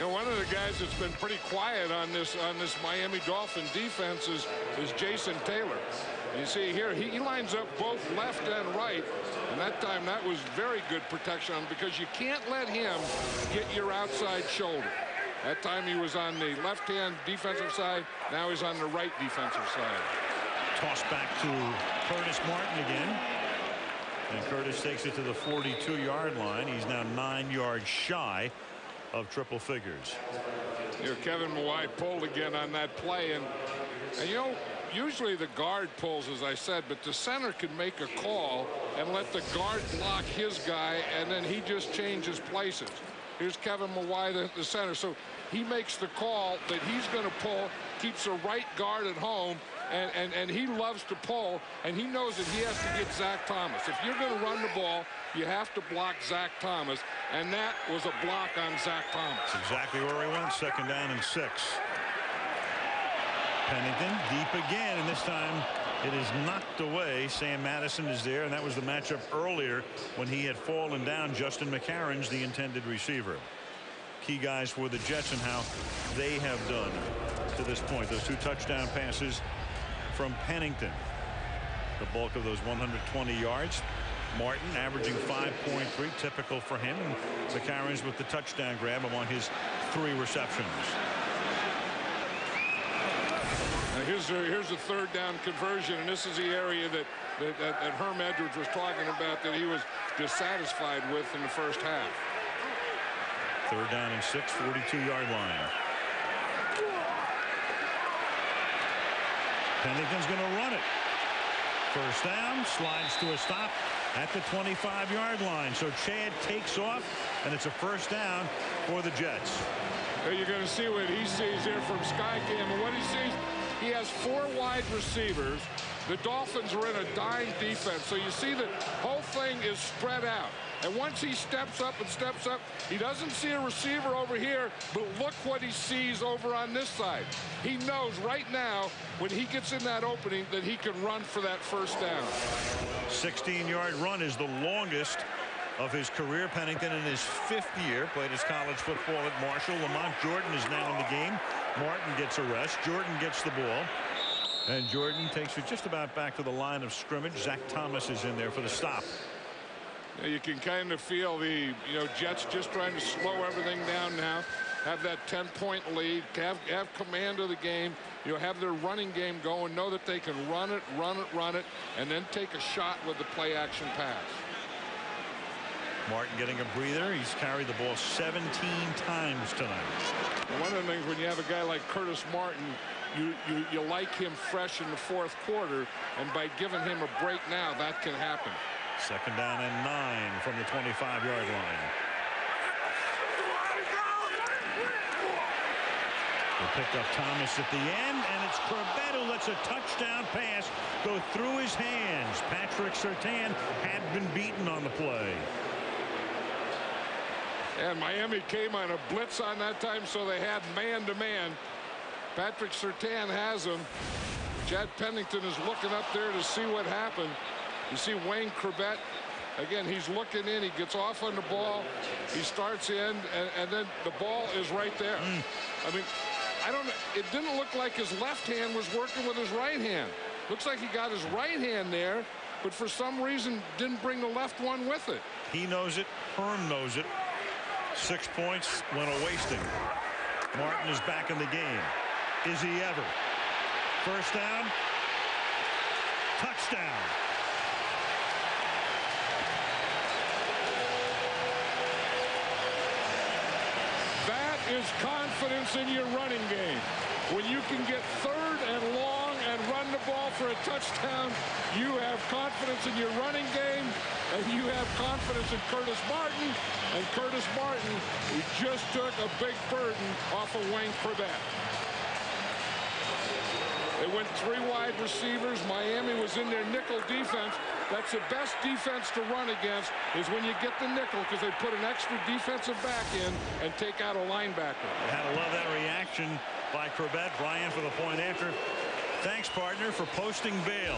You know, one of the guys that's been pretty quiet on this Miami Dolphin defense is Jason Taylor. You see here, he lines up both left and right, and that time that was very good protection on him because you can't let him get your outside shoulder. That time he was on the left-hand defensive side. Now he's on the right defensive side. Toss back to Curtis Martin again. And Curtis takes it to the 42-yard line. He's now 9 yards shy of triple figures. You know, Kevin Moreeeee pulled again on that play. And you know, usually the guard pulls, as I said, but the center can make a call and let the guard block his guy, and then he just changes places. Here's Kevin Moreeeee, the center. So he makes the call that he's going to pull, keeps the right guard at home, and he loves to pull, and he knows that he has to get Zach Thomas. If you're going to run the ball, you have to block Zach Thomas, and that was a block on Zach Thomas. That's exactly where he went. Second down and 6. Pennington deep again, and this time it is knocked away. Sam Madison is there, and that was the matchup earlier when he had fallen down. Justin McCarron's the intended receiver. Key guys for the Jets and how they have done to this point. Those 2 touchdown passes from Pennington. The bulk of those 120 yards. Martin averaging 5.3, typical for him. And McCarron's with the touchdown grab among his 3 receptions. Now here's a third down conversion, and this is the area that Herm Edwards was talking about that he was dissatisfied with in the first half. Third down and 6, 42-yard line. Pennington's going to run it. First down, slides to a stop at the 25-yard line. So Chad takes off, and it's a first down for the Jets. You're going to see what he sees here from Skycam, and what he sees, he has 4 wide receivers. The Dolphins are in a dying defense, so you see the whole thing is spread out. And once he steps up, he doesn't see a receiver over here, but look what he sees over on this side. He knows right now when he gets in that opening that he can run for that first down. 16-yard run is the longest of his career. Pennington in his 5th year played his college football at Marshall. Lamont Jordan is now in the game. Martin gets a rest. Jordan gets the ball. And Jordan takes it just about back to the line of scrimmage. Zach Thomas is in there for the stop. You can kind of feel the Jets just trying to slow everything down now, have that 10-point lead, have command of the game, have their running game going, know that they can run it, and then take a shot with the play action pass. Martin getting a breather. He's carried the ball 17 times tonight. One of the things when you have a guy like Curtis Martin, you like him fresh in the 4th quarter, and by giving him a break now, that can happen. Second down and 9 from the 25-yard line. They pick up Thomas at the end, and it's Corbett who lets a touchdown pass go through his hands. Patrick Surtain had been beaten on the play. And Miami came on a blitz on that time, so they had man-to-man. Patrick Surtain has him. Chad Pennington is looking up there to see what happened. You see Wayne Corbett, again, he's looking in. He gets off on the ball. He starts in, and then the ball is right there. I mean, I don't know. It didn't look like his left hand was working with his right hand. Looks like he got his right hand there, but for some reason didn't bring the left one with it. He knows it. Herm knows it. 6 points went a wasting. Martin is back in the game. Is he ever? First down. Touchdown. That is confidence in your running game. When you can get 3rd and long and run the ball for a touchdown, you have confidence in your running game, and you have confidence in Curtis Martin. And Curtis Martin, who just took a big burden off of Wayne Corbett. They went 3 wide receivers. Miami was in their nickel defense. That's the best defense to run against, is when you get the nickel, because they put an extra defensive back in and take out a linebacker. You had to love that reaction by Corbett. Brian for the point after. Thanks, partner, for posting bail.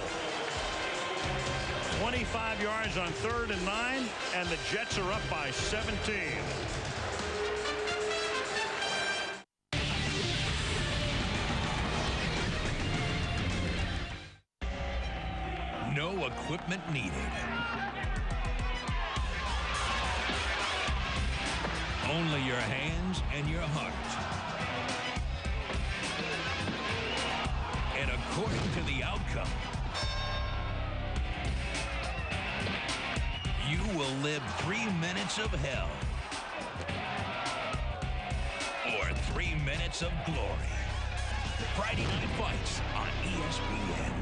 25 yards on 3rd and 9, and the Jets are up by 17. all equipment needed. Only your hands and your heart. And according to the outcome, you will live 3 minutes of hell. Or 3 minutes of glory. Friday Night Fights on ESPN.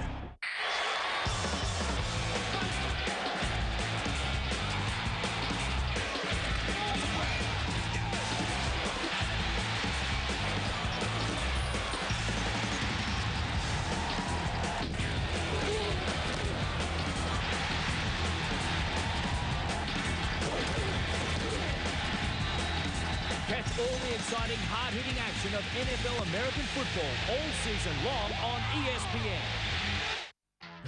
Catch all the exciting, hard-hitting action of NFL American football all season long on ESPN.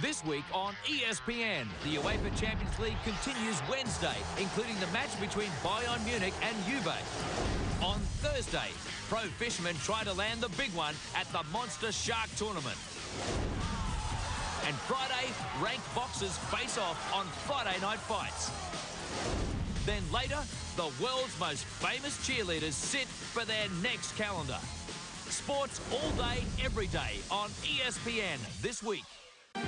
This week on ESPN, the UEFA Champions League continues Wednesday, including the match between Bayern Munich and Juve. On Thursday, pro fishermen try to land the big one at the Monster Shark Tournament. And Friday, ranked boxers face off on Friday Night Fights. Then later, the world's most famous cheerleaders sit for their next calendar. Sports all day, every day on ESPN this week.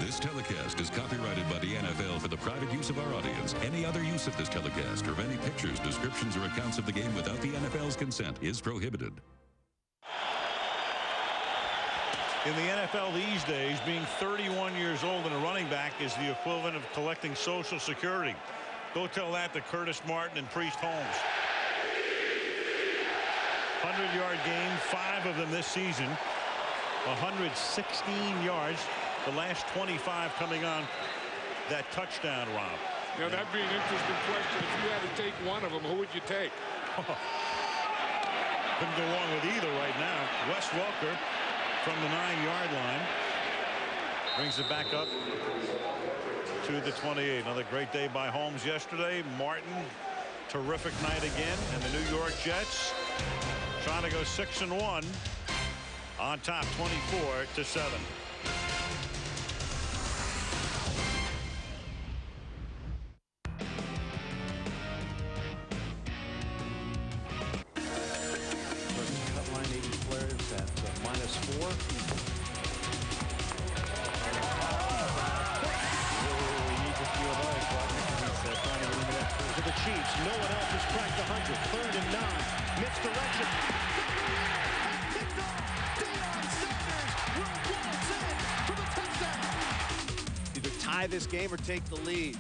This telecast is copyrighted by the NFL for the private use of our audience. Any other use of this telecast or of any pictures, descriptions, or accounts of the game without the NFL's consent is prohibited. In the NFL these days, being 31 years old and a running back is the equivalent of collecting Social Security. Go tell that to Curtis Martin and Priest Holmes. 100-yard game, 5 of them this season. 116 yards. The last 25 coming on that touchdown, Rob. Yeah, that'd be an interesting question. If you had to take one of them, who would you take? Couldn't go wrong with either right now. Wes Welker from the 9-yard line brings it back up to the 28. Another great day by Holmes yesterday. Martin, terrific night again. And the New York Jets trying to go 6-1 on top, 24-7. Line 80 flares at -4. To the Chiefs. No one else has cracked 100. 3rd and 9. Mixed direction. Kicked off. Deion Sanders rolls in for the touchdown. Either tie this game or take the lead.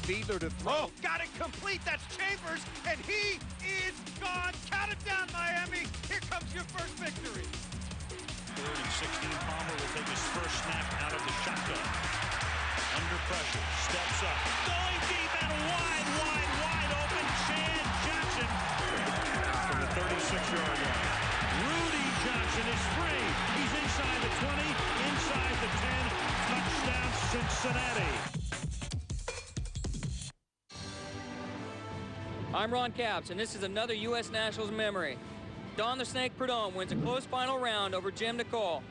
Fiedler to throw. Oh, got it complete. That's Chambers, and he is gone. Count it down, Miami. Here comes your first victory. 3rd and 16. Palmer will take his first snap out of the shotgun. Under pressure, steps up, going deep and wide open. Chan Johnson from the 36-yard line. Rudy Johnson is free. He's inside the 20, inside the 10. Touchdown, Cincinnati. I'm Ron Capps, and this is another U.S. Nationals memory. Don the Snake Prudhomme wins a close final round over Jim Nicole.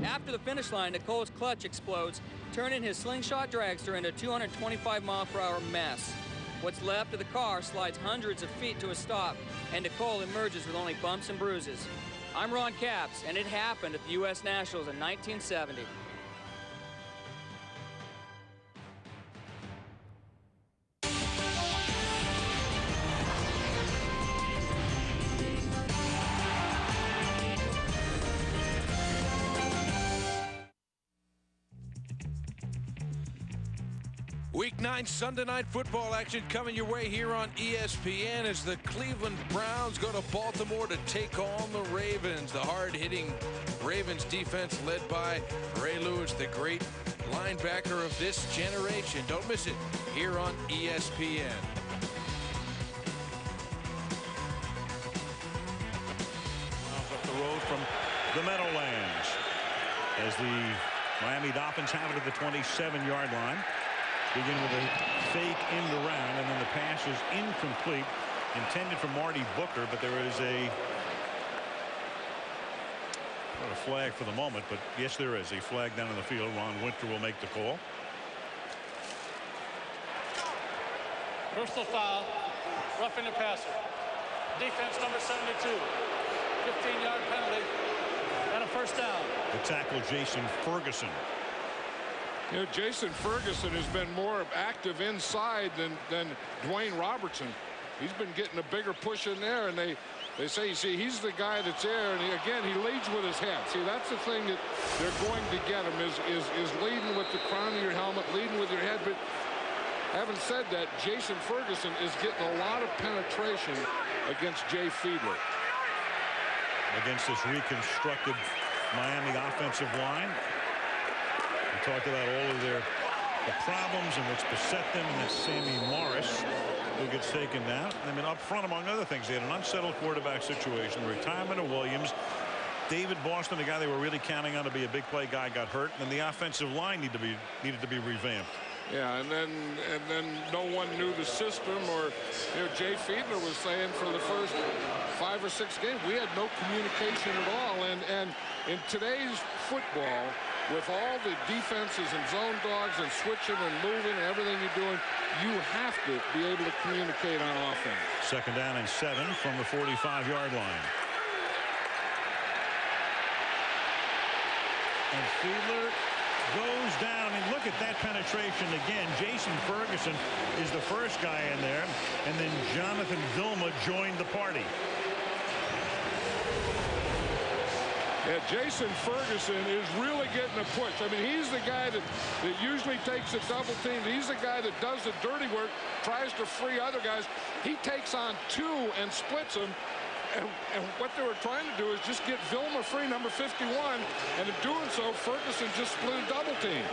After the finish line, Nicole's clutch explodes, turning his slingshot dragster into a 225-mile-per-hour mess. What's left of the car slides hundreds of feet to a stop, and Nicole emerges with only bumps and bruises. I'm Ron Capps, and it happened at the U.S. Nationals in 1970. Week 9 Sunday night football action coming your way here on ESPN as the Cleveland Browns go to Baltimore to take on the Ravens. The hard-hitting Ravens defense led by Ray Lewis, the great linebacker of this generation. Don't miss it here on ESPN. Up the road from the Meadowlands as the Miami Dolphins have it at the 27-yard line. Begin with a fake end around, and then the pass is incomplete, intended for Marty Booker, but there is not a flag for the moment, but yes, there is a flag down in the field. Ron Winter will make the call. Personal foul, roughing the passer. Defense number 72. 15-yard penalty and a first down. The tackle, Jason Ferguson. You know, Jason Ferguson has been more active inside than Dwayne Robertson. He's been getting a bigger push in there, and they say, you see, he's the guy that's there, and he leads with his head. See, that's the thing that they're going to get him is leading with the crown of your helmet, leading with your head. But having said that, Jason Ferguson is getting a lot of penetration against Jay Fiedler. Against this reconstructed Miami offensive line. We talked about all of the problems and what's beset them, and that's Sammy Morris who gets taken down. I mean, up front, among other things, they had an unsettled quarterback situation, the retirement of Williams. David Boston, the guy they were really counting on to be a big play guy, got hurt, and the offensive line needed to be revamped. Yeah, and then no one knew the system, or Jay Fiedler was saying for the first 5 or 6 games we had no communication at all. And in today's football, with all the defenses and zone dogs and switching and moving and everything you're doing, you have to be able to communicate on offense. 2nd down and 7 from the 45-yard line. And Fiedler goes down, and look at that penetration again. Jason Ferguson is the first guy in there, and then Jonathan Vilma joined the party. Yeah, Jason Ferguson is really getting a push. I mean, he's the guy that usually takes a double team. He's the guy that does the dirty work, tries to free other guys. He takes on 2 and splits them. And what they were trying to do is just get Vilma free, number 51. And in doing so, Ferguson just split a double team.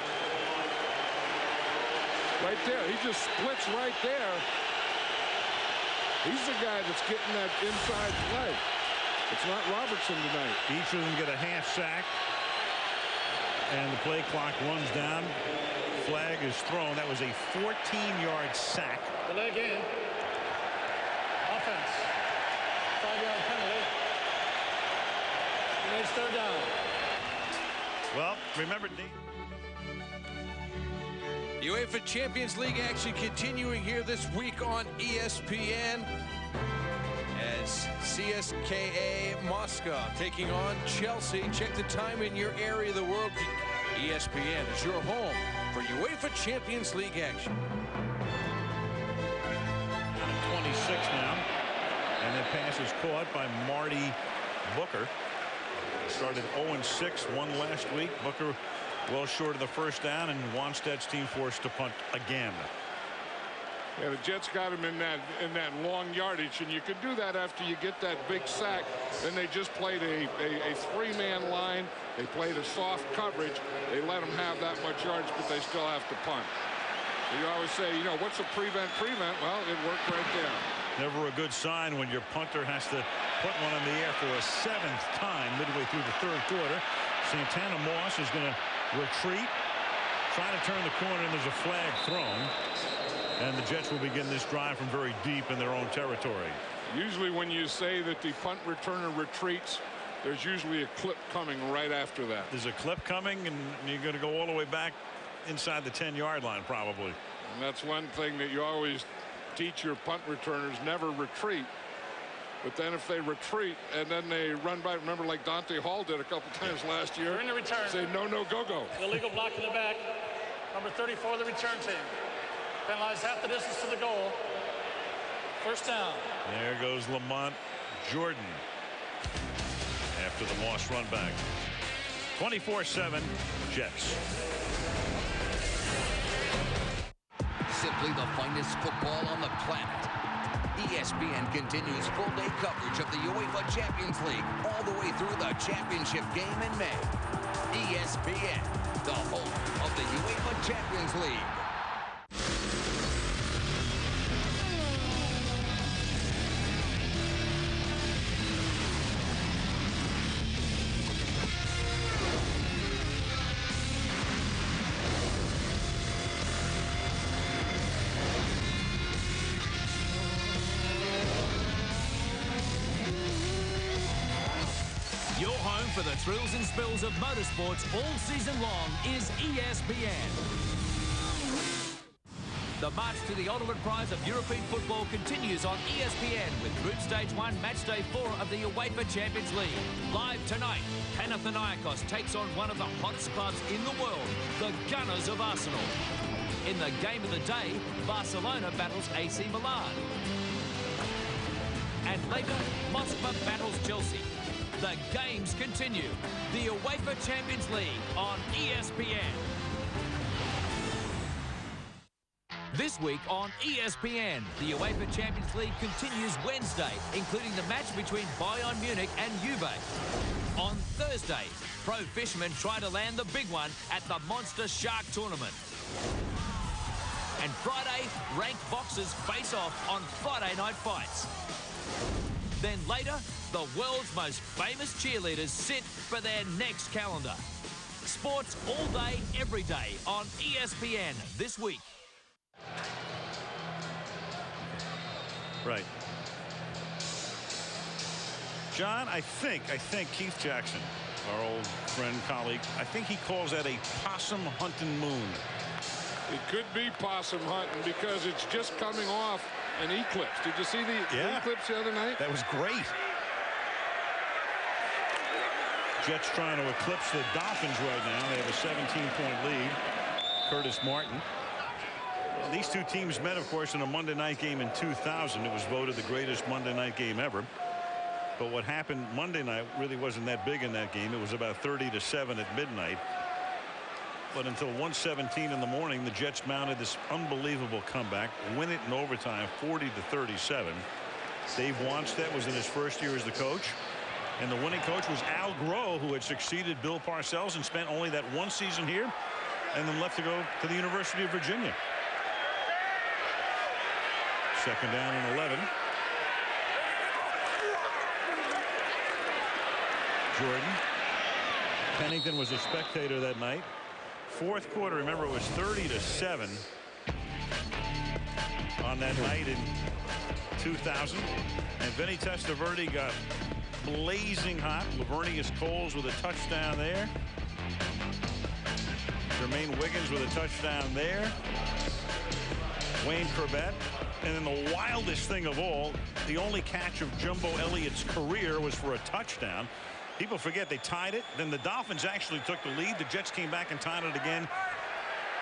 Right there. He just splits right there. He's the guy that's getting that inside play. It's not Robertson tonight. Each of them get a half sack. And the play clock runs down. Flag is thrown. That was a 14-yard sack. The leg in. Offense. 5-yard penalty. And it's 3rd down. Well, remember, UEFA Champions League action continuing here this week on ESPN. As CSKA Moscow taking on Chelsea. Check the time in your area of the world. ESPN is your home for UEFA Champions League action. 26 now. And that pass is caught by Marty Booker. Started 0-6, won last week. Booker well short of the first down, and Wanstead's team forced to punt again. Yeah, the Jets got him in that long yardage, and you can do that after you get that big sack. Then they just played a 3-man line. They played a soft coverage. They let them have that much yardage, but they still have to punt. So you always say, what's a prevent? Well, it worked right there. Never a good sign when your punter has to put one in the air for a 7th time midway through the 3rd quarter. Santana Moss is going to retreat, try to turn the corner, and there's a flag thrown. And the Jets will begin this drive from very deep in their own territory. Usually when you say that the punt returner retreats, there's usually a clip coming right after that. There's a clip coming, and you're going to go all the way back inside the 10-yard line probably. And that's one thing that you always teach your punt returners, never retreat. But then if they retreat and then they run by, remember like Dante Hall did a couple times last year. They're in the return. Say no, go. Illegal block in the back. Number 34, the return team. Penalized half the distance to the goal. First down. There goes Lamont Jordan after the Moss run back. 24-7 Jets. Simply the finest football on the planet. ESPN continues full-day coverage of the UEFA Champions League all the way through the championship game in May. ESPN, the home of the UEFA Champions League. For the thrills and spills of motorsports all season long is ESPN. The march to the ultimate prize of European football continues on ESPN with Group Stage 1, Match Day 4 of the UEFA Champions League. Live tonight, Panathinaikos takes on one of the hottest clubs in the world, the Gunners of Arsenal. In the game of the day, Barcelona battles AC Milan. And later, Moscow battles Chelsea. The games continue. The UEFA Champions League on ESPN. This week on ESPN, the UEFA Champions League continues Wednesday, including the match between Bayern Munich and Juve. On Thursday, pro fishermen try to land the big one at the Monster Shark Tournament. And Friday, ranked boxers face off on Friday Night Fights. Then later, the world's most famous cheerleaders sit for their next calendar. Sports all day, every day on ESPN this week. Right. John, I think Keith Jackson, our old friend, colleague, I think he calls that a possum hunting moon. It could be possum hunting because it's just coming off an eclipse. Did you see the eclipse the other night? That was great. Jets trying to eclipse the Dolphins right now. They have a 17-point lead. Curtis Martin. Well, these two teams met, of course, in a Monday night game in 2000. It was voted the greatest Monday night game ever. But what happened Monday night really wasn't that big in that game. It was about 30-7 at midnight. But until 1:17 in the morning, the Jets mounted this unbelievable comeback, win it in overtime, 40-37. Dave Wanstead was in his first year as the coach. And the winning coach was Al Groh, who had succeeded Bill Parcells and spent only that one season here and then left to go to the University of Virginia. Second down and 11. Jordan. Pennington was a spectator that night. Fourth quarter, remember, it was 30-7 on that night in 2000. And Vinny Testaverde got blazing hot. Lavernius Coles with a touchdown there. Jermaine Wiggins with a touchdown there. Wayne Corbett. And then the wildest thing of all, the only catch of Jumbo Elliott's career was for a touchdown. People forget they tied it. Then the Dolphins actually took the lead. The Jets came back and tied it again.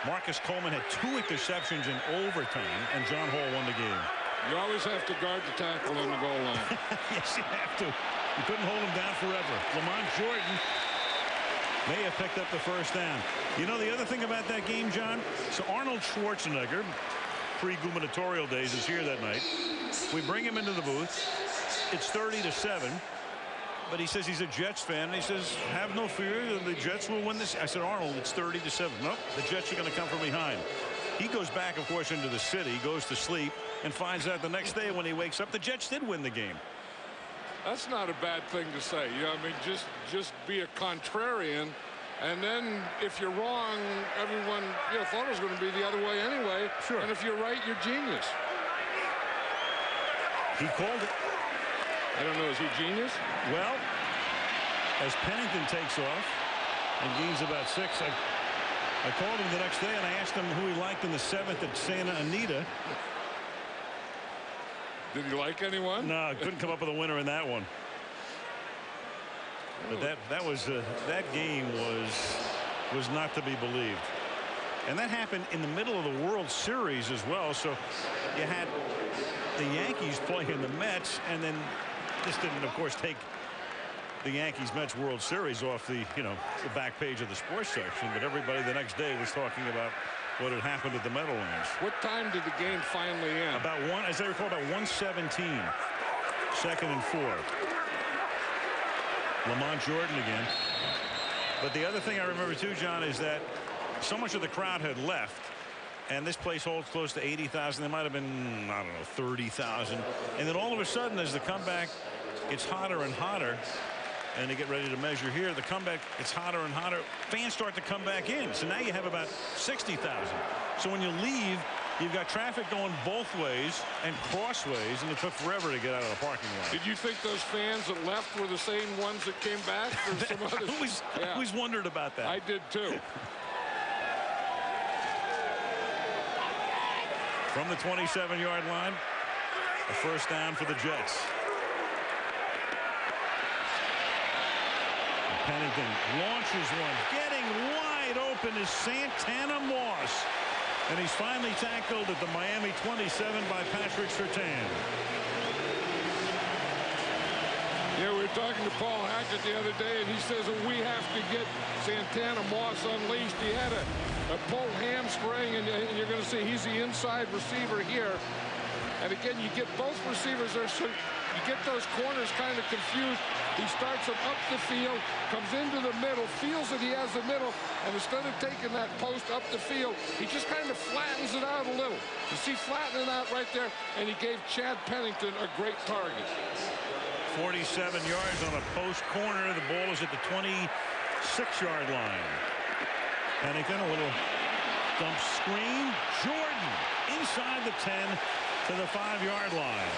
Marcus Coleman had 2 interceptions in overtime, and John Hall won the game. You always have to guard the tackle on the goal line. Yes, you have to. You couldn't hold him down forever. Lamont Jordan may have picked up the first down. You know the other thing about that game, John? So Arnold Schwarzenegger, pre-gubernatorial days, is here that night. We bring him into the booth. It's 30-7. But he says he's a Jets fan, and he says, have no fear, the Jets will win this. I said, Arnold, it's 30-7. Nope, the Jets are going to come from behind. He goes back, of course, into the city, goes to sleep, and finds out the next day when he wakes up, the Jets did win the game. That's not a bad thing to say. You know, I mean, just be a contrarian, and then if you're wrong, everyone thought it was going to be the other way anyway. Sure. And if you're right, you're genius. He called it. I don't know, is he genius? Well, as Pennington takes off and gains about 6, I called him the next day and I asked him who he liked in the 7th at Santa Anita. Did he like anyone? No, I couldn't come up with a winner in that one. But that game was not to be believed. And that happened in the middle of the World Series as well. So you had the Yankees playing the Mets, and then this didn't, of course, take the Yankees-Mets World Series off the back page of the sports section, but everybody the next day was talking about what had happened at the Meadowlands. What time did the game finally end? About as I recall, about 1:17. Second and 4. Lamont Jordan again. But the other thing I remember too, John, is that so much of the crowd had left. And this place holds close to 80,000. There might have been, I don't know, 30,000. And then all of a sudden, as the comeback gets hotter and hotter, and they get ready to measure here, the comeback gets hotter and hotter. Fans start to come back in. So now you have about 60,000. So when you leave, you've got traffic going both ways and crossways, and it took forever to get out of the parking lot. Did you think those fans that left were the same ones that came back? Or some others? I always wondered about that. I did too. from the 27-yard line. A first down for the Jets. And Pennington launches one. Getting wide open is Santana Moss. And he's finally tackled at the Miami 27 by Patrick Surtain. Yeah, we were talking to Paul Hackett the other day, and he says that we have to get Santana Moss unleashed. He had a pulled hamstring, and you're going to see he's the inside receiver here. And again, you get both receivers there, so you get those corners kind of confused. He starts them up the field, comes into the middle, feels that he has the middle, and instead of taking that post up the field, he just kind of flattens it out a little. You see flattening out right there, and he gave Chad Pennington a great target. 47 yards on a post corner. The ball is at the 26-yard line. Pennington, a little dump screen. Jordan inside the 10 to the 5-yard line.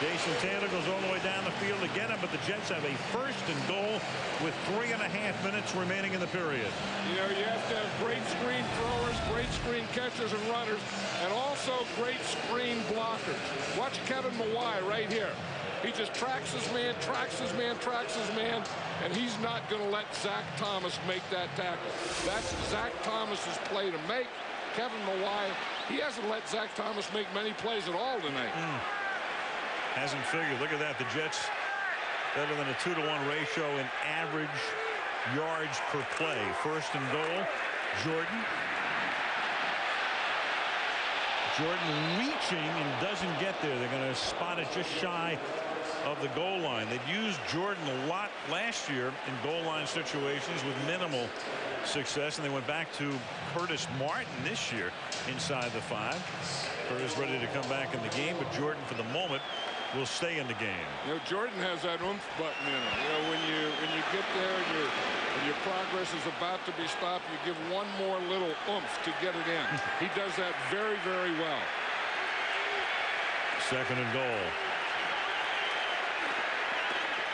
Jason Taylor goes all the way down the field to get him, but the Jets have a first and goal with 3.5 minutes remaining in the period. You know, you have to have great screen throwers, great screen catchers and runners, and also great screen blockers. Watch Kevin Moreeeee right here. He just tracks his man, tracks his man, tracks his man, and he's not going to let Zach Thomas make that tackle. That's Zach Thomas's play to make. Kevin Moreeeee, he hasn't let Zach Thomas make many plays at all tonight. Hasn't figured. Look at that. The Jets better than a 2-to-1 ratio in average yards per play. First and goal. Jordan. Jordan reaching and doesn't get there. They're going to spot it just shy of the goal line. They've used Jordan a lot last year in goal line situations with minimal success, and they went back to Curtis Martin this year inside the 5. Curtis ready to come back in the game, but Jordan for the moment will stay in the game. You know, Jordan has that oomph button in him. You know, when you get there and your progress is about to be stopped, you give one more little oomph to get it in. He does that very, very well. Second and goal.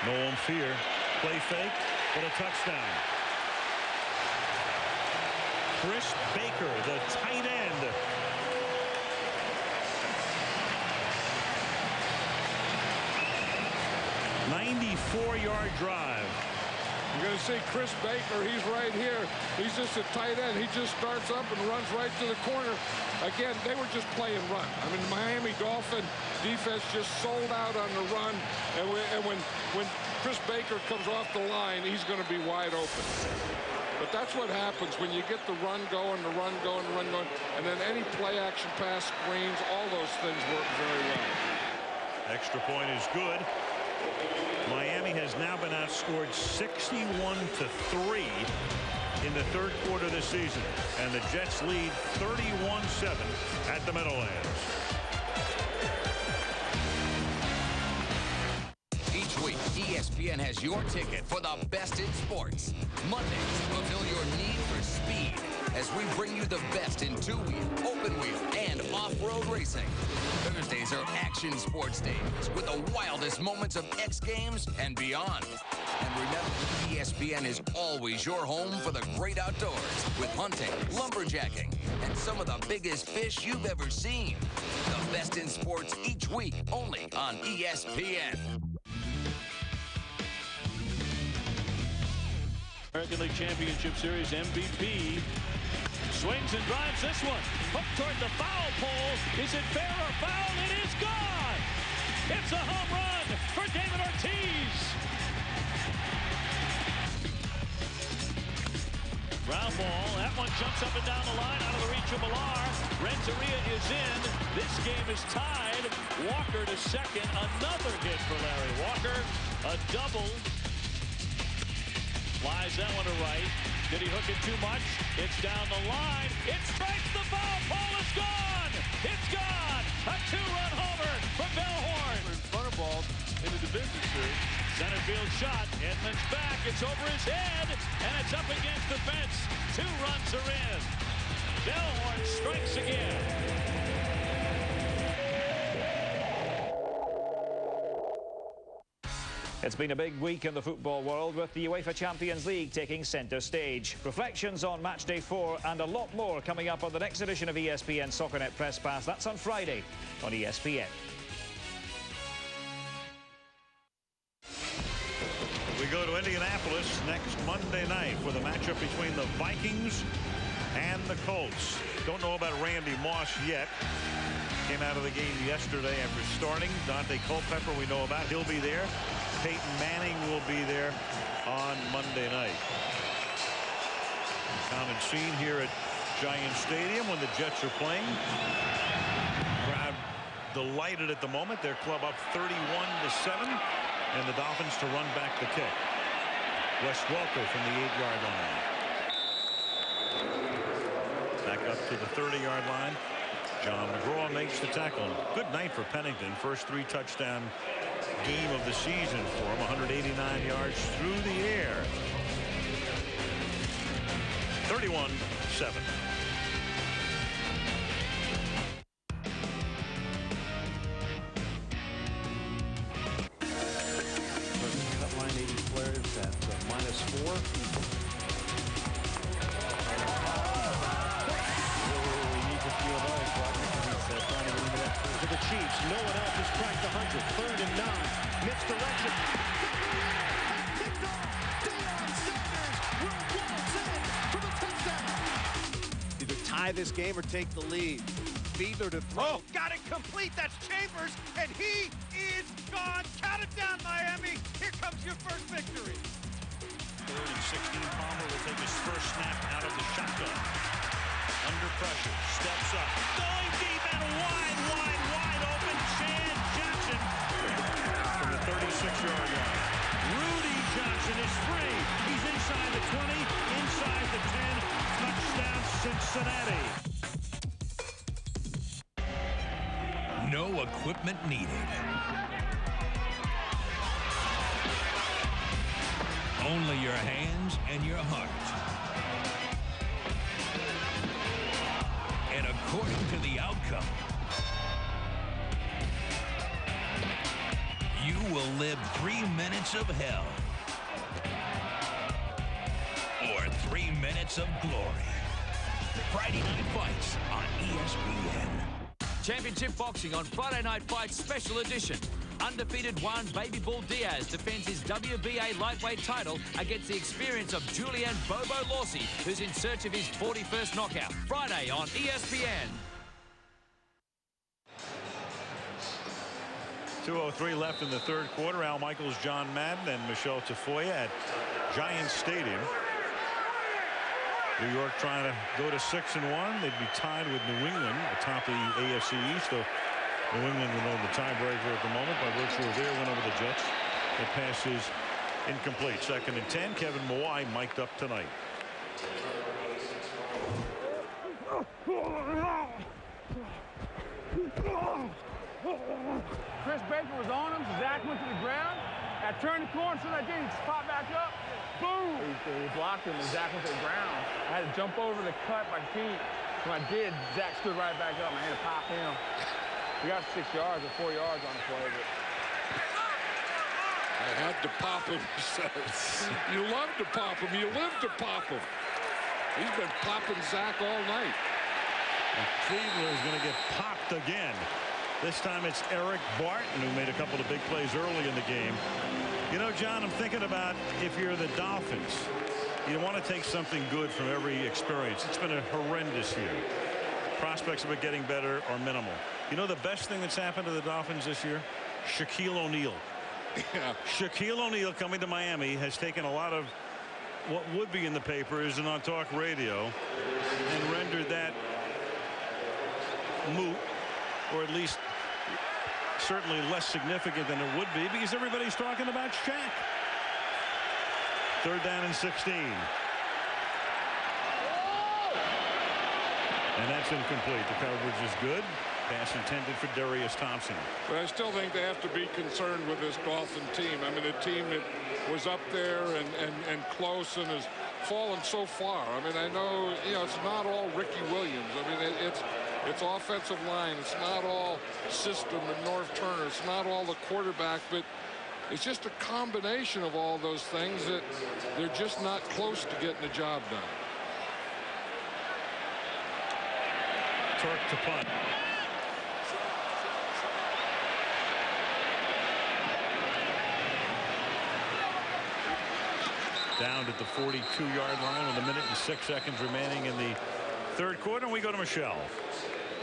No oomph here. Play fake, but a touchdown. Chris Baker, the tight end. .94-yard drive. You're going to see Chris Baker. He's right here. He's just a tight end. He just starts up and runs right to the corner. Again, they were just playing run. I mean, Miami Dolphin defense just sold out on the run. And when Chris Baker comes off the line, he's going to be wide open. But that's what happens when you get the run going, the run going, the run going, and then any play action pass, screens, all those things work very well. Extra point is good. Miami has now been outscored 61-3 in the third quarter this season, and the Jets lead 31-7 at the Meadowlands. Each week, ESPN has your ticket for the best in sports. Mondays, fulfill your need for speed as we bring you the best in two-wheel, open-wheel, and off-road racing. Thursdays are action sports days with the wildest moments of X Games and beyond. And remember, ESPN is always your home for the great outdoors with hunting, lumberjacking, and some of the biggest fish you've ever seen. The best in sports each week, only on ESPN. American League Championship Series MVP swings and drives this one. Hook toward the foul pole. Is it fair or foul? It is gone. It's a home run for David Ortiz. Ground ball. That one jumps up and down the line out of the reach of Millar. Renteria is in. This game is tied. Walker to second. Another hit for Larry Walker. A double. Flies that one to right. Did he hook it too much? It's down the line. It strikes the foul pole. It's gone. It's gone. A two-run homer from Bellhorn. In front of balls in the division series. Center field shot. Edmonds back. It's over his head, and it's up against the fence. 2 runs are in. Bellhorn strikes again. It's been a big week in the football world with the UEFA Champions League taking centre stage. Reflections on match day 4 and a lot more coming up on the next edition of ESPN SoccerNet Press Pass. That's on Friday on ESPN. We go to Indianapolis next Monday night for the matchup between the Vikings and the Colts. Don't know about Randy Moss yet. Came out of the game yesterday after starting. Dante Culpepper we know about. He'll be there. Peyton Manning will be there on Monday night. Common scene here at Giant Stadium when the Jets are playing. Crowd delighted at the moment. Their club up 31-7. And the Dolphins to run back the kick. Wes Welker from the 8-yard line. Back up to the 30-yard line. John McGraw makes the tackle. Good night for Pennington. First 3-touchdown game of the season for him. 189 yards through the air. 31-7. Line 80 players at -4. To the Chiefs. No one else has cracked 100. 3rd and 9. Misdirection. Picked off. Deion Sanders will waltz in for the touchdown. Either tie this game or take the lead. Fiedler to throw. Oh, got it complete. That's Chambers, and he is gone. Count it down, Miami. Here comes your first victory. 3rd and 16. Palmer will take his first snap out of the shotgun. Under pressure, steps up, going deep and wide open. Shan Johnson from the 36-yard line. Rudy Johnson is free. He's inside the 20, inside the 10. Touchdown, Cincinnati. No equipment needed. Only your hands and your heart. And according to the outcome, you will live 3 minutes of hell or 3 minutes of glory. Friday Night Fights on ESPN. Championship boxing on Friday Night Fights Special Edition. Undefeated Juan Baby Bull Diaz defends his WBA lightweight title against the experience of Julian Bobo Lawsey, who's in search of his 41st knockout. Friday on ESPN. 2:03 left in the third quarter. Al Michaels, John Madden, and Michelle Tafoya at Giant Stadium. New York trying to go to 6-1. They'd be tied with New England atop the AFC East. So New England will own the tiebreaker at the moment by virtue of their win over the Jets. The pass is incomplete. 2nd and 10. Kevin Moreeeee mic'd up tonight. Chris Baker was on him. Zach went to the ground. I turned the corner. As soon as I did, he just popped back up. Boom! He blocked him, and Zach went to the ground. I had to jump over to cut my feet. When I did, Zach stood right back up, and I had to pop him. We got 6 yards or 4 yards on the play. But I had to pop him, he says. You love to pop him. You live to pop him. He's been popping Zach all night. And Fiedler is going to get popped again. This time it's Eric Barton who made a couple of big plays early in the game. You know, John, I'm thinking about if you're the Dolphins, you want to take something good from every experience. It's been a horrendous year. Prospects of it getting better are minimal. You know the best thing that's happened to the Dolphins this year? Shaquille O'Neal. Yeah. Shaquille O'Neal coming to Miami has taken a lot of what would be in the papers and on talk radio and rendered that moot, or at least certainly less significant than it would be, because everybody's talking about Shaq. 3rd down and 16. And that's incomplete. The coverage is good. Pass intended for Darius Thompson. But I still think they have to be concerned with this Dolphin team. I mean, a team that was up there and close and has fallen so far. I mean, I know, you know, it's not all Ricky Williams. I mean, it's offensive line. It's not all system and North Turner. It's not all the quarterback. But, It's just a combination of all those things that they're just not close to getting the job done. Turk to punt. Down at the 42-yard line with 1 minute and 6 seconds remaining in the third quarter, and we go to Michelle.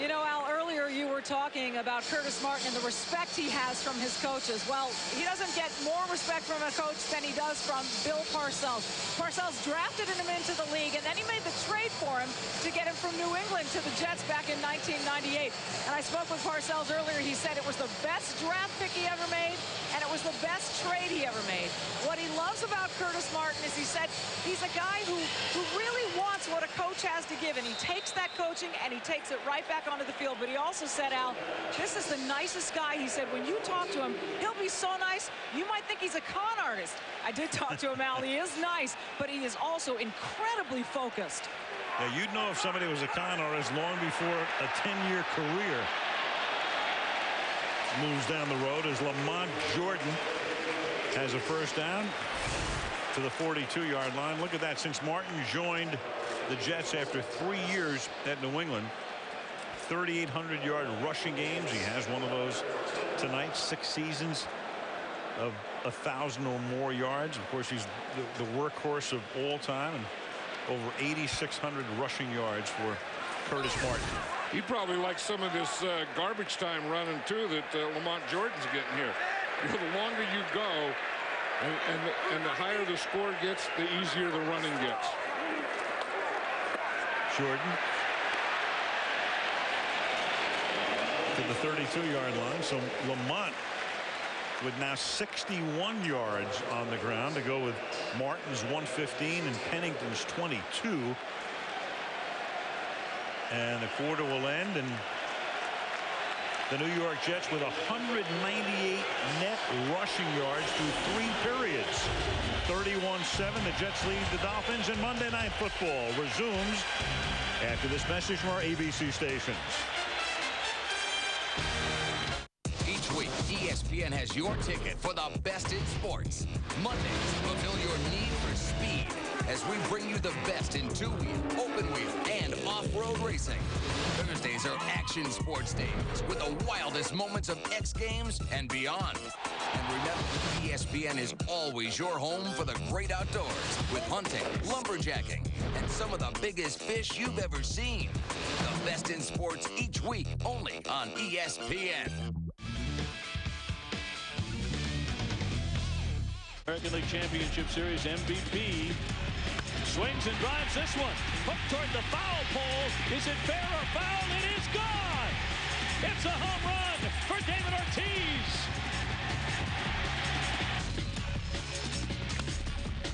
You know, Al, earlier you were talking about Curtis Martin and the respect he has from his coaches. Well, he doesn't get more respect from a coach than he does from Bill Parcells. Parcells drafted him into the league, and then he made the trade for him to get him from New England to the Jets back in 1998. And I spoke with Parcells earlier. He said it was the best draft pick he ever made, and it was the best trade he ever made. What he loves about Curtis Martin is he said he's a guy who really wants what a coach has to give, and he takes that coaching and he takes it right back onto the field. But he also said, Al, this is the nicest guy. He said when you talk to him, he'll be so nice you might think he's a con artist. I did talk to him, Al. He is nice, but he is also incredibly focused. Yeah, you'd know if somebody was a con artist long before a 10-year career. Moves down the road as Lamont Jordan has a first down to the 42-yard line. Look at that. Since Martin joined the Jets after 3 years at New England, 3,800-yard rushing games. He has one of those tonight. 6 seasons of 1,000 or more yards. Of course, he's the workhorse of all time, and over 8,600 rushing yards for Curtis Martin. He probably likes some of this garbage time running too that Lamont Jordan's getting here. You know, the longer you go and the higher the score gets, the easier the running gets. Jordan to the 32-yard line. So Lamont with now 61 yards on the ground to go with Martin's 115 and Pennington's 22. And the quarter will end, and the New York Jets with 198 net rushing yards through 3 periods. 31-7. The Jets lead the Dolphins, and Monday Night Football resumes after this message from our ABC stations. Each week, ESPN has your ticket for the best in sports. Mondays, fulfill your need for speed as we bring you the best in two-wheel, open-wheel, and off-road racing. Thursdays are action sports days with the wildest moments of X Games and beyond. And remember, ESPN is always your home for the great outdoors with hunting, lumberjacking, and some of the biggest fish you've ever seen. The best in sports each week, only on ESPN. American League Championship Series MVP swings and drives this one. Hooked toward the foul pole. Is it fair or foul? It is gone. It's a home run for David Ortiz.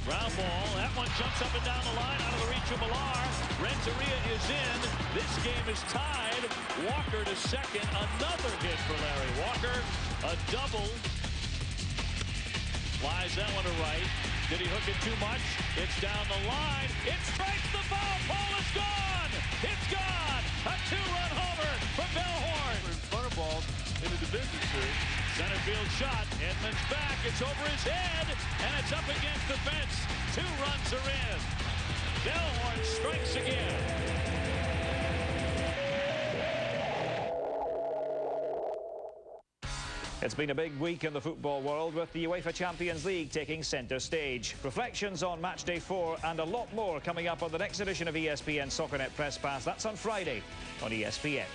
Ground ball. That one jumps up and down the line out of the reach of Millar. Renteria is in. This game is tied. Walker to second. Another hit for Larry Walker. A double. Flies that one to right. Did he hook it too much? It's down the line. It strikes the foul pole. It's gone. It's gone. A 2-run homer from Bellhorn. In front of balls in the division series. Center field shot. Edmonds back. It's over his head, and it's up against the fence. 2 runs are in. Bellhorn strikes again. It's been a big week in the football world with the UEFA Champions League taking centre stage. Reflections on match day 4 and a lot more coming up on the next edition of ESPN SoccerNet Press Pass. That's on Friday on ESPN.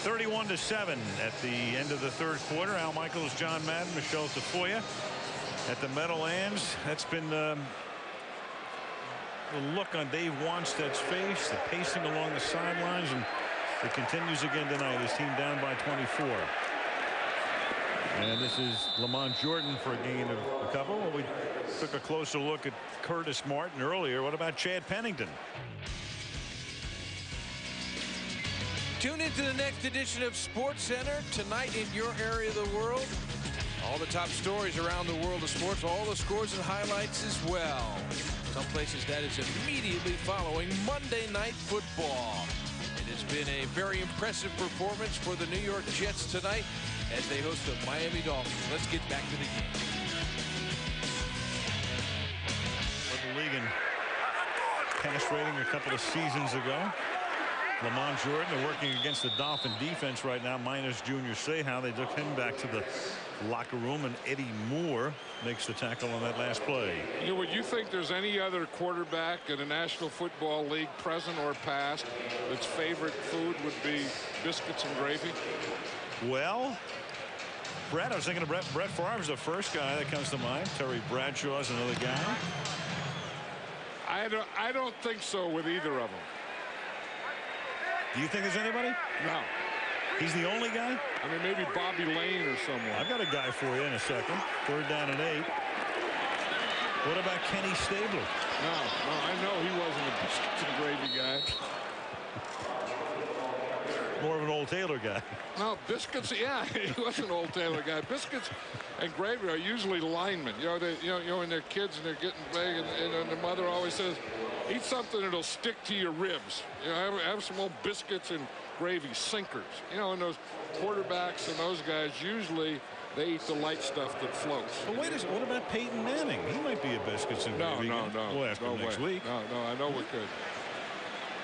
(31-7) at the end of the third quarter. Al Michaels, John Madden, Michelle Tafoya at the Meadowlands. That's been the look on Dave Wanstead's face, the pacing along the sidelines, and it continues again tonight. His team down by 24. And this is Lamont Jordan for a gain of a couple. Well, we took a closer look at Curtis Martin earlier. What about Chad Pennington? Tune into the next edition of Sports Center tonight in your area of the world. All the top stories around the world of sports, all the scores and highlights as well. Some places that is immediately following Monday Night Football. It has been a very impressive performance for the New York Jets tonight as they host the Miami Dolphins. Let's get back to the game. Ligon pass rating a couple of seasons ago. Lamont Jordan, they're working against the Dolphin defense right now, minus Junior Seau. They took him back to the locker room, and Eddie Moore makes the tackle on that last play. You know, would you think there's any other quarterback in the National Football League, present or past, that's favorite food would be biscuits and gravy? Well, Brett, I was thinking of Brett Favre's the first guy that comes to mind. Terry Bradshaw's another guy. I don't think so with either of them. Do you think there's anybody? No. He's the only guy? I mean, maybe Bobby Lane or someone. I've got a guy for you in a second. 3rd down and 8. What about Kenny Stabler? No, I know he wasn't a biscuits and gravy guy. More of an Old Taylor guy. No, biscuits, yeah, he was an Old Taylor guy. Biscuits and gravy are usually linemen. You know, when they're kids and they're getting big, and the mother always says, eat something that'll stick to your ribs. You know, have some old biscuits and gravy sinkers. You know, and those quarterbacks and those guys, usually they eat the light stuff that floats. But wait a second, what about Peyton Manning? He might be a biscuits and gravy. No. We'll ask him next week. No, I know we could.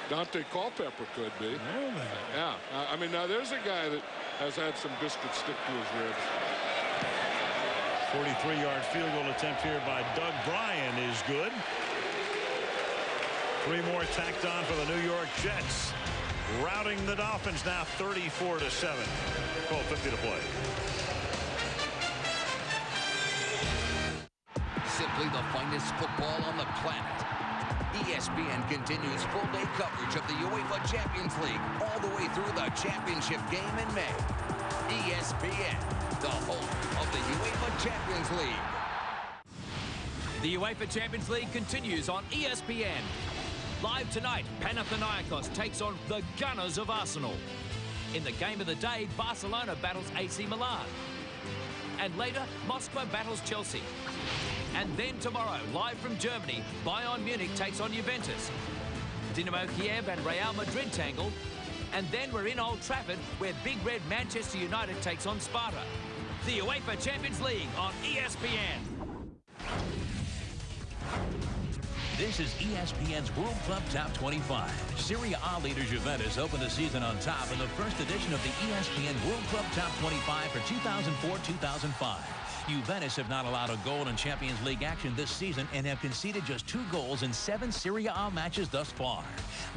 Dante Culpepper could be. Yeah, I mean, now there's a guy that has had some biscuits stick to his ribs. 43-yard field goal attempt here by Doug Bryan is good. 3 more tacked on for the New York Jets. Routing the Dolphins now 34-7. 12:50 to play. Simply the finest football on the planet. ESPN continues full-day coverage of the UEFA Champions League all the way through the championship game in May. ESPN, the home of the UEFA Champions League. The UEFA Champions League continues on ESPN. Live tonight, Panathinaikos takes on the Gunners of Arsenal. In the game of the day, Barcelona battles AC Milan. And later, Moscow battles Chelsea. And then tomorrow, live from Germany, Bayern Munich takes on Juventus. Dinamo Kiev and Real Madrid tangle. And then we're in Old Trafford, where Big Red Manchester United takes on Sparta. The UEFA Champions League on ESPN. This is ESPN's World Club Top 25. Serie A leader Juventus opened the season on top in the first edition of the ESPN World Club Top 25 for 2004-2005. Juventus have not allowed a goal in Champions League action this season and have conceded just 2 goals in 7 Serie A matches thus far.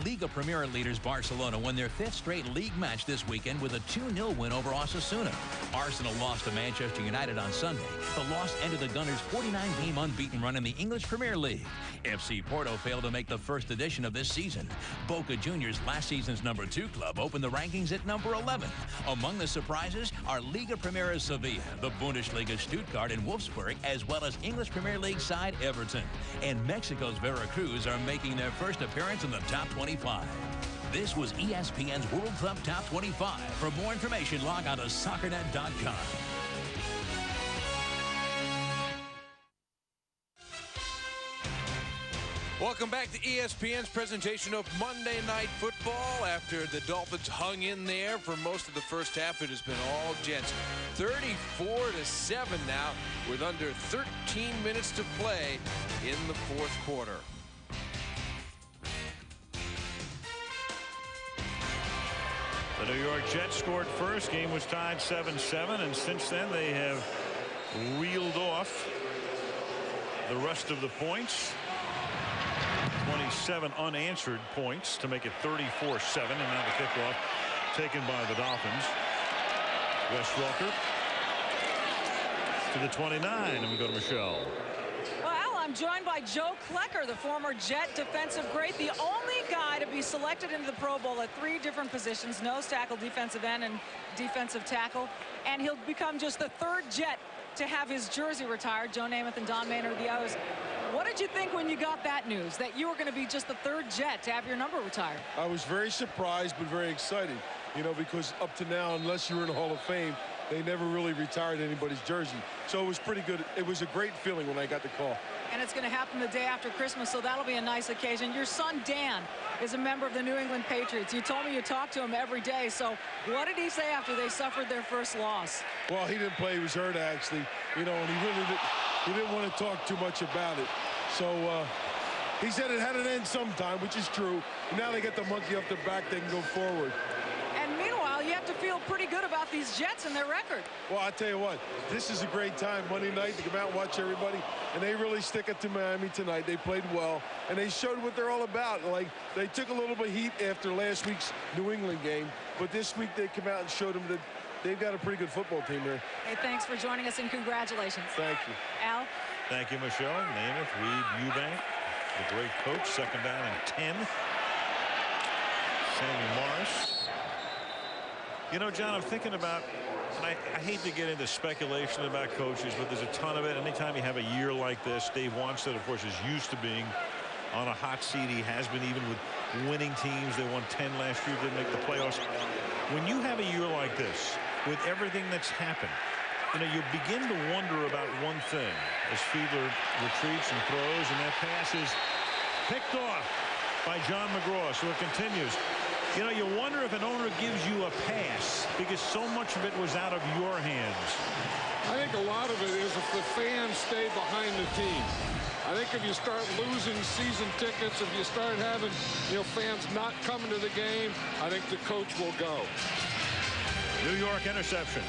Liga Premier leaders Barcelona won their 5th straight league match this weekend with a 2-0 win over Osasuna. Arsenal lost to Manchester United on Sunday. The loss ended the Gunners' 49-game unbeaten run in the English Premier League. FC Porto failed to make the first edition of this season. Boca Juniors, last season's number 2 club, opened the rankings at number 11. Among the surprises are Liga Primera Sevilla, the Bundesliga Stuttgart and Wolfsburg, as well as English Premier League side Everton. And Mexico's Veracruz are making their first appearance in the top 25. This was ESPN's World Club Top 25. For more information, log on to soccernet.com. Welcome back to ESPN's presentation of Monday Night Football. After the Dolphins hung in there for most of the first half, it has been all Jets. 34-7 now with under 13 minutes to play in the 4th quarter. The New York Jets scored first. Game was tied 7-7, and since then they have reeled off the rest of the points. 27 unanswered points to make it 34-7, and now the kickoff taken by the Dolphins. Wes Welker to the 29, and we go to Michelle. Well, Al, I'm joined by Joe Klecker, the former Jet defensive great, the only guy to be selected into the Pro Bowl at 3 different positions: nose tackle, defensive end, and defensive tackle. And he'll become just the 3rd Jet to have his jersey retired. Joe Namath and Don Maynard, the others. What did you think when you got that news, that you were going to be just the 3rd Jet to have your number retired? I was very surprised, but very excited, you know, because up to now, unless you're in the Hall of Fame, they never really retired anybody's jersey. So it was pretty good. It was a great feeling when I got the call. And it's going to happen the day after Christmas, so that'll be a nice occasion. Your son, Dan, is a member of the New England Patriots. You told me you talk to him every day, so what did he say after they suffered their first loss? Well, he didn't play. He was hurt, actually. You know, and he didn't want to talk too much about it. So he said it had an end sometime, which is true. Now they get the monkey off their back. They can go forward. And meanwhile, you have to feel pretty good about these Jets and their record. Well, I tell you what, this is a great time, Monday night, to come out and watch everybody. And they really stick it to Miami tonight. They played well, and they showed what they're all about. Like, they took a little bit of heat after last week's New England game, but this week they come out and showed them that they've got a pretty good football team here. Hey, thanks for joining us, and congratulations. Thank you. Al? Thank you, Michelle. Namath, Reed, Eubank, the great coach. Second down and 10. Sammy Morris. You know, John, I'm thinking about, and I hate to get into speculation about coaches, but there's a ton of it. Anytime you have a year like this, Dave Wanstead, of course, is used to being on a hot seat. He has been even with winning teams. They won 10 last year, didn't make the playoffs. When you have a year like this, with everything that's happened, you know, you begin to wonder about one thing as Fiedler retreats and throws, and that pass is picked off by John McGraw, so it continues. You know, you wonder if an owner gives you a pass because so much of it was out of your hands. I think a lot of it is if the fans stay behind the team. I think if you start losing season tickets, if you start having, you know, fans not coming to the game, I think the coach will go. New York interception.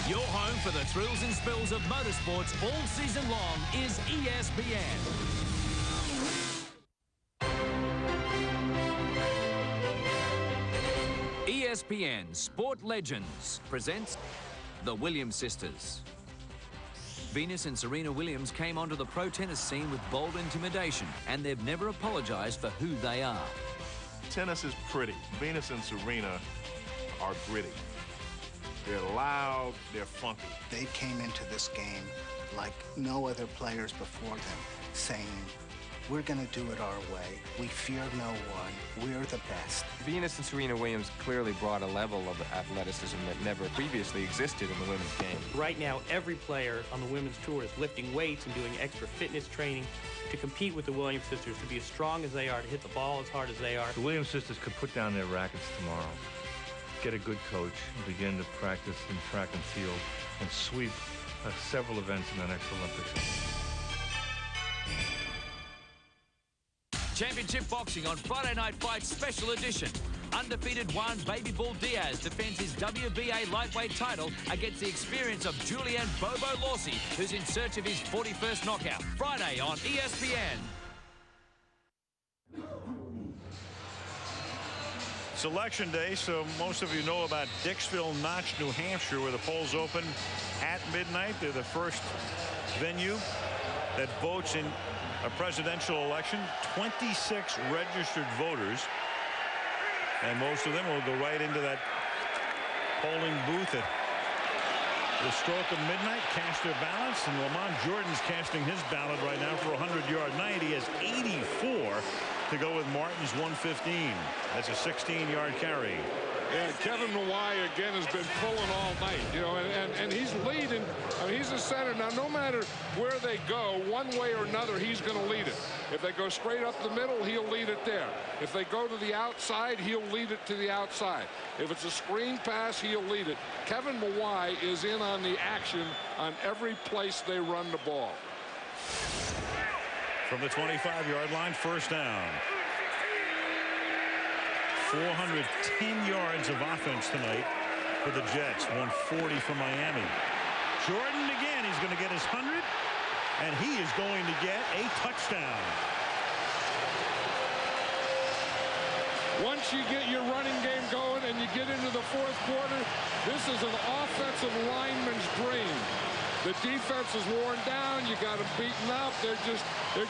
Your home for the thrills and spills of motorsports all season long is ESPN. ESPN Sport Legends presents the Williams sisters. Venus and Serena Williams came onto the pro tennis scene with bold intimidation, and they've never apologized for who they are. Tennis is pretty. Venus and Serena are gritty. They're loud, they're funky. They came into this game like no other players before them, saying, we're going to do it our way. We fear no one. We're the best. Venus and Serena Williams clearly brought a level of athleticism that never previously existed in the women's game. Right now, every player on the women's tour is lifting weights and doing extra fitness training to compete with the Williams sisters, to be as strong as they are, to hit the ball as hard as they are. The Williams sisters could put down their rackets tomorrow, get a good coach, begin to practice in track and field, and sweep several events in the next Olympics. Championship boxing on Friday Night Fights Special Edition. Undefeated Juan Baby Bull Diaz defends his WBA lightweight title against the experience of Julian Bobo Lawsey, who's in search of his 41st knockout. Friday on ESPN. It's Election Day, so most of you know about Dixville Notch, New Hampshire, where the polls open at midnight. They're the first venue that votes in a presidential election. 26 registered voters, and most of them will go right into that polling booth at the stroke of midnight, cast their ballots, and Lamont Jordan's casting his ballot right now for a 100-yard night. He has 84 to go with Martin's 115. That's a 16-yard carry. Yeah, Kevin Moreeeee again has been pulling all night, you know, and he's leading. I mean, he's a center. Now, no matter where they go, one way or another, he's going to lead it. If they go straight up the middle, he'll lead it there. If they go to the outside, he'll lead it to the outside. If it's a screen pass, he'll lead it. Kevin Moreeeee is in on the action on every place they run the ball. From the 25-yard line, first down. 410 yards of offense tonight for the Jets. 140 for Miami. Jordan again. He's going to get his 100, and he is going to get a touchdown. Once you get your running game going and you get into the fourth quarter, this is an offensive lineman's dream. The defense is worn down. You got them beaten up. They're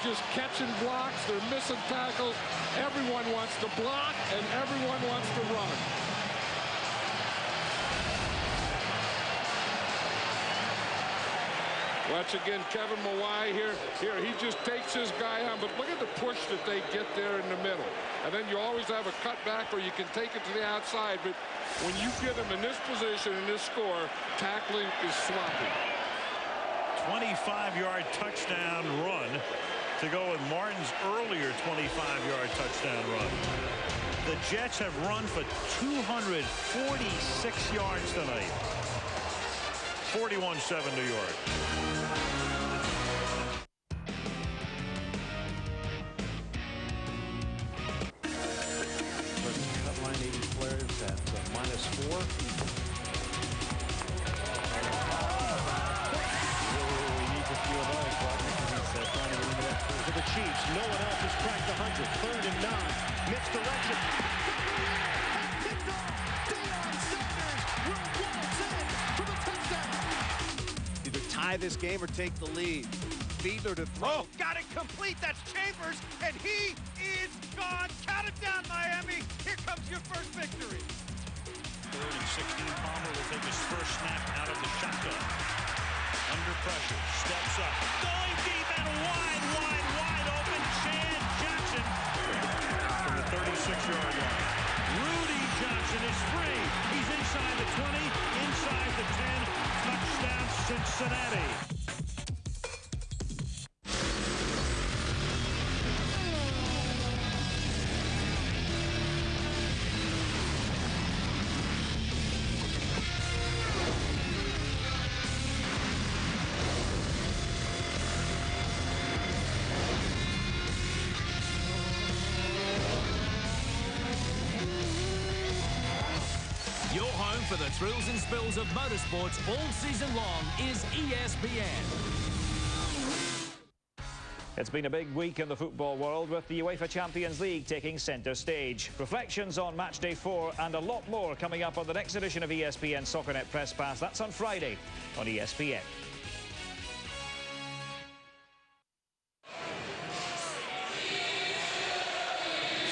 just catching blocks. They're missing tackles. Everyone wants to block, and everyone wants to run. Watch again, Kevin Moreeeee here. He just takes his guy on, but look at the push that they get there in the middle. And then you always have a cutback, or you can take it to the outside. But when you get him in this position, in this score, tackling is sloppy. 25-yard touchdown run to go with Martin's earlier 25-yard touchdown run. The Jets have run for 246 yards tonight. 41-7 New York. Line 80 players at -4. We need a few of those, Rodney. Trying to limit that for the Chiefs. No one else has cracked 100. 3rd and 9. Misdirection. Picked off. Neion Sanders will waltz in for the touchdown. Either tie this game or take the lead. Fiedler to throw. Got it complete. That's Chambers, and he is gone. Count it down, Miami. Here comes your first victory. 3rd and 16. Palmer will take his first snap out of the shotgun. Under pressure, steps up, going deep and wide open. Chad Johnson from the 36-yard line. Rudy Johnson is free. He's inside the 20, inside the 10. Touchdown, Cincinnati. Your home for the thrills and spills of motorsports all season long is ESPN. It's been a big week in the football world with the UEFA Champions League taking centre stage. Reflections on match day 4 and a lot more coming up on the next edition of ESPN SoccerNet Press Pass. That's on Friday on ESPN.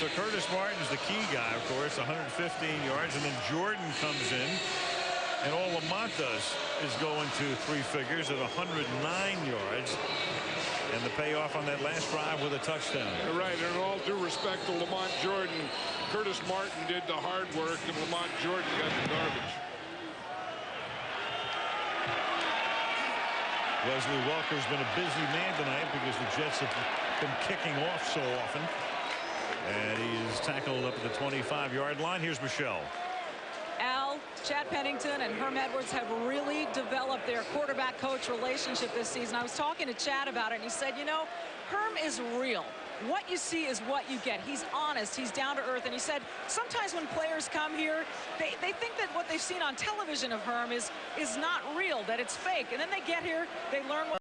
So Curtis Martin's the key guy, of course, 115 yards, and then Jordan comes in, and all Lamont does is go into 3 figures at 109 yards, and the payoff on that last drive with a touchdown. Right, and in all due respect to Lamont Jordan, Curtis Martin did the hard work, and Lamont Jordan got the garbage. Wesley Welker's been a busy man tonight because the Jets have been kicking off so often. And he is tackled up at the 25-yard line. Here's Michelle. Al, Chad Pennington and Herm Edwards have really developed their quarterback-coach relationship this season. I was talking to Chad about it, and he said, you know, Herm is real. What you see is what you get. He's honest. He's down to earth. And he said sometimes when players come here, they think that what they've seen on television of Herm is not real, that it's fake. And then they get here, they learn what